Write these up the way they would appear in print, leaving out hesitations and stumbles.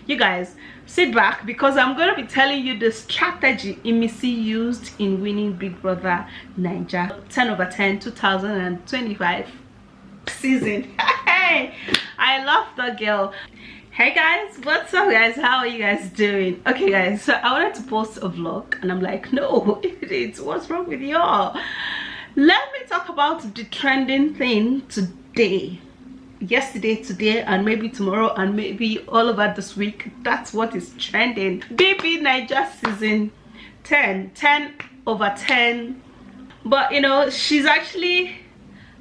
you guys sit back, because I'm going to be telling you the strategy IMISI used in winning Big Brother Naija 10/10 2025 season. Hey, I love that girl. Hey guys, what's up guys? How are you guys doing? Okay guys, so I wanted to post a vlog and I'm like, no, it's what's wrong with y'all? Let me talk about the trending thing today, yesterday, today, and maybe tomorrow, and maybe all over this week. That's what is trending. BBnaija season 10/10. But you know, she's actually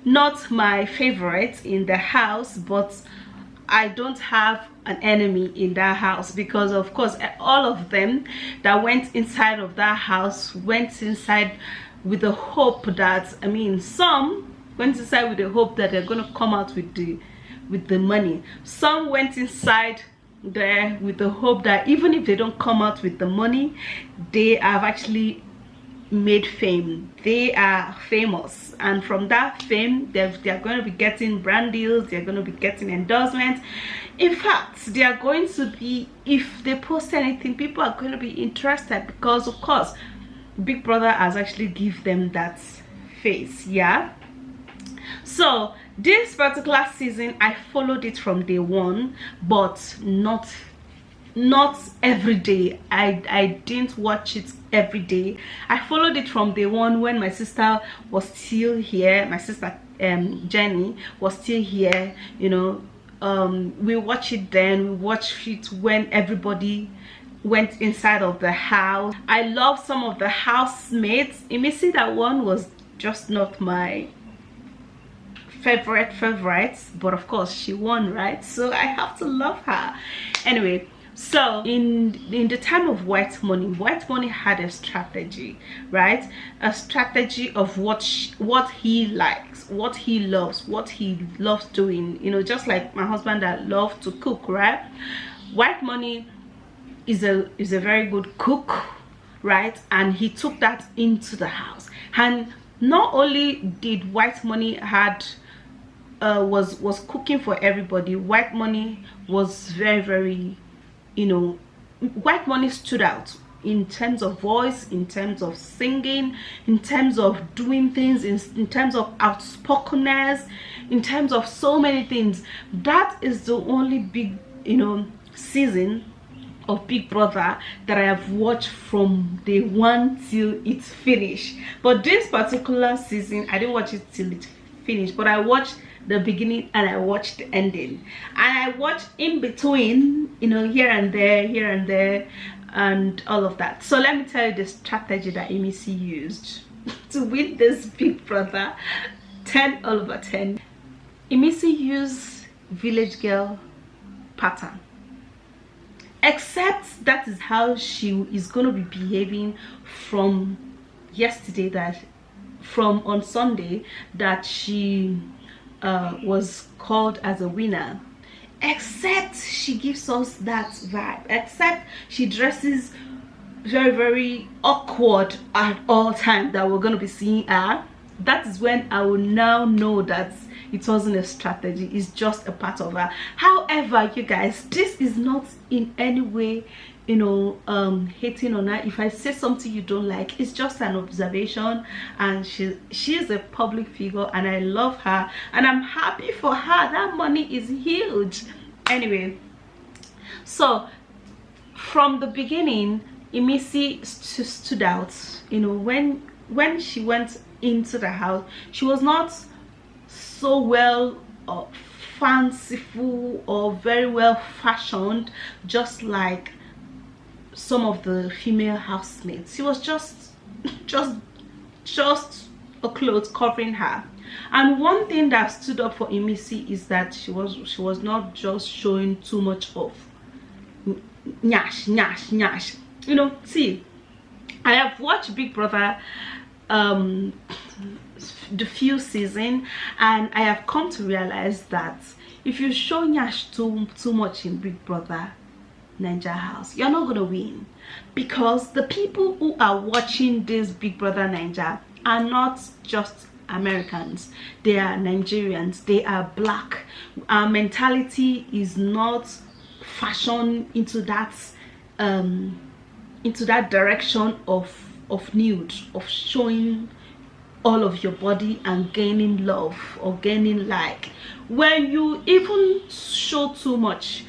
not my favorite in the house, but I don't have an enemy in that house, because of course all of them that went inside of that house went inside with the hope that, I mean, some went inside with the hope that they're going to come out with the money. Some went inside there with the hope that even if they don't come out with the money, they have actually made fame. They are famous, and from that fame they're going to be getting brand deals, they're going to be getting endorsements. In fact, they are going to be, if they post anything, people are going to be interested, because of course Big Brother has actually give them that face. Yeah, so this particular season I followed it from day one, but not every day. I didn't watch it every day. I followed it from day one when my sister was still here. My sister Jenny was still here, you know. We watch it then, we watch it when everybody went inside of the house. I love some of the housemates. IMISI, that one was just not my favorites, but of course she won, right? So I have to love her. Anyway, so in the time of White Money had a strategy, right? A strategy of what he likes, what he loves doing, you know, just like my husband that loves to cook, right? White Money is a very good cook, right? And he took that into the house. And not only did White Money had was cooking for everybody, White Money was very, you know, White Money stood out in terms of voice, in terms of singing, in terms of doing things, in terms of outspokenness, in terms of so many things. That is the only big, you know, season of Big Brother that I have watched from day one till it's finished. But this particular season I didn't watch it till it finished, but I watched the beginning and I watched the ending, and I watched in between, you know, here and there and all of that. So let me tell you the strategy that IMISI used to win this Big Brother 10/10. IMISI used village girl pattern, except that is how she is going to be behaving from yesterday, that from on Sunday, that she was called as a winner. Except she gives us that vibe, except she dresses very awkward at all times that we're going to be seeing her. That is when I will now know that it wasn't a strategy, it's just a part of her. However, you guys, this is not in any way, you know, hating on her. If I say something you don't like, it's just an observation, and she's a public figure and I love her and I'm happy for her. That money is huge. Anyway, so from the beginning IMISI stood out. You know, when she went into the house, she was not so well fanciful or very well fashioned, just like some of the female housemates. She was just a cloth covering her. And one thing that stood up for IMISI is that she was not just showing too much of nyash. You know, see, I have watched Big Brother the few season, and I have come to realize that if you show nyash too much in Big Brother Naija house, you're not gonna win, because the people who are watching this Big Brother Naija are not just Americans, they are Nigerians, they are black. Our mentality is not fashion, into that direction of nude, of showing all of your body and gaining love or gaining like. When you even show too much,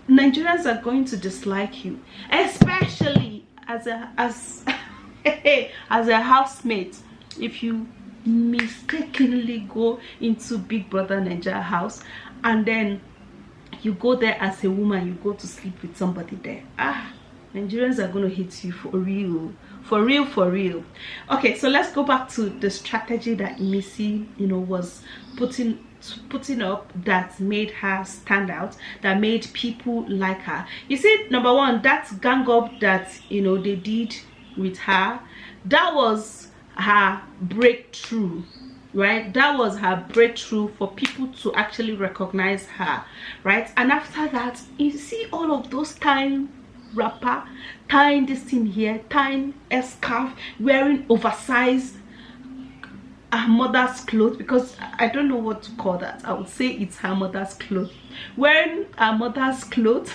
Nigerians are going to dislike you, especially as a as a housemate. If you mistakenly go into Big Brother Naija house and then you go there as a woman, you go to sleep with somebody there, Nigerians are going to hate you for real, for real, for real. Okay, so let's go back to the strategy that IMISI, you know, was putting up, that made her stand out, that made people like her. You see, number one, that gang up that, you know, they did with her, that was her breakthrough, right? That was her breakthrough for people to actually recognize her, right? And after that, you see all of those time wrapper, tying this thing here, tying a scarf, wearing oversized her mother's clothes, because I don't know what to call that. I would say it's her mother's clothes, wearing her mother's clothes.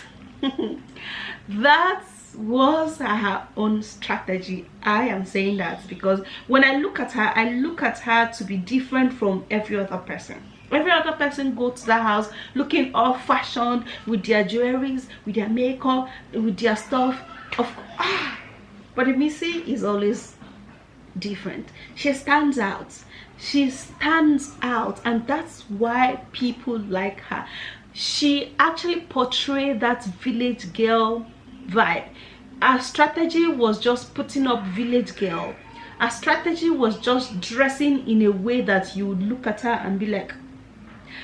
That was her own strategy. I am saying that because when I look at her to be different from every other person. Every other person go to that house looking all fashioned, with their jewelries, with their makeup, with their stuff. But IMISI is always different. She stands out. She stands out, and that's why people like her. She actually portrayed that village girl vibe. Her strategy was just putting up village girl. Her strategy was just dressing in a way that you would look at her and be like,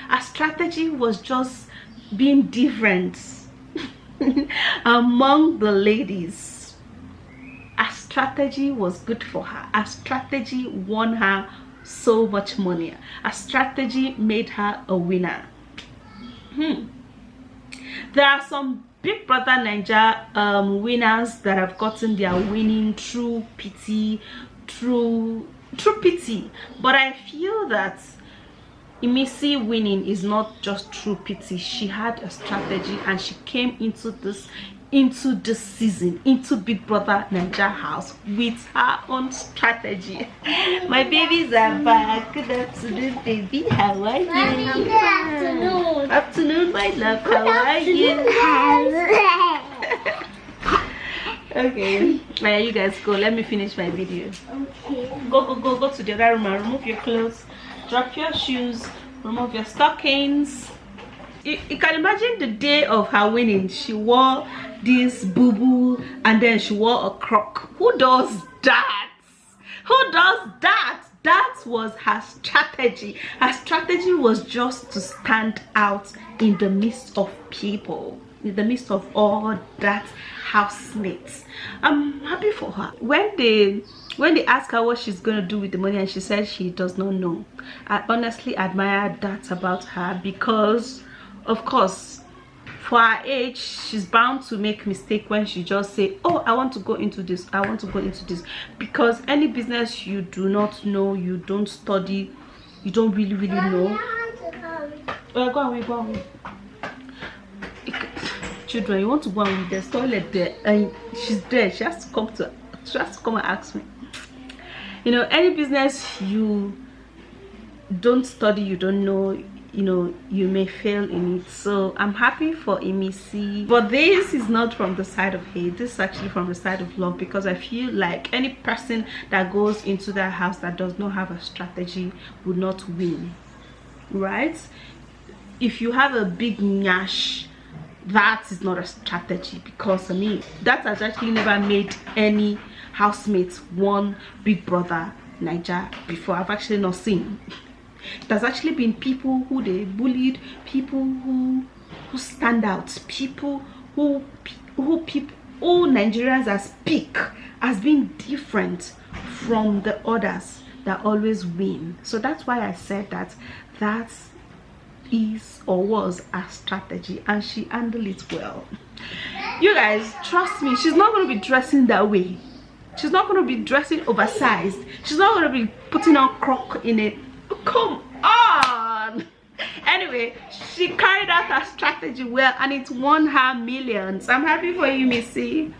her strategy was just being different among the ladies. Her strategy was good for her. Her strategy won her so much money. Her strategy made her a winner. There are some Big Brother Naija winners that have gotten their winning through pity, through pity. But I feel that IMISI winning is not just through pity. She had a strategy, and she came into this season, into Big Brother Naija house with her own strategy. My babies are back. Good afternoon, baby. How are you? Mommy, good afternoon. Afternoon, my love. How are you? Okay, you guys go. Let me finish my video. Okay. Go to the other room and remove your clothes. Drop your shoes, remove your stockings. You can imagine the day of her winning. She wore this boo-boo and then she wore a croc. Who does that? Who does that? That was her strategy. Her strategy was just to stand out in the midst of people, in the midst of all that housemates. I'm happy for her. When they ask her what she's going to do with the money and she said she does not know, I honestly admire that about her, because of course for her age she's bound to make mistake when she just say, oh, I want to go into this, I want to go into this. Because any business you do not know, you don't study, you don't really know. Go away. Children, you want to go on with the toilet there, and she's there. She has to come and ask me. You know, any business you don't study, you don't know, you know, you may fail in it. So I'm happy for IMISI, but this is not from the side of hate. This is actually from the side of love, because I feel like any person that goes into that house that does not have a strategy would not win, right? If you have a big nyash, that is not a strategy, because I mean, that has actually never made any housemates won Big Brother Naija before. I've actually not seen. There's actually been people who they bullied, people who stand out, people who Nigerians as pick as being different from the others that always win. So that's why I said that is or was a strategy, and she handled it well. You guys, trust me, she's not going to be dressing that way. She's not going to be dressing oversized. She's not going to be putting on croc in it. Come on. Anyway, she carried out her strategy well and it won her millions. I'm happy for you, Missy.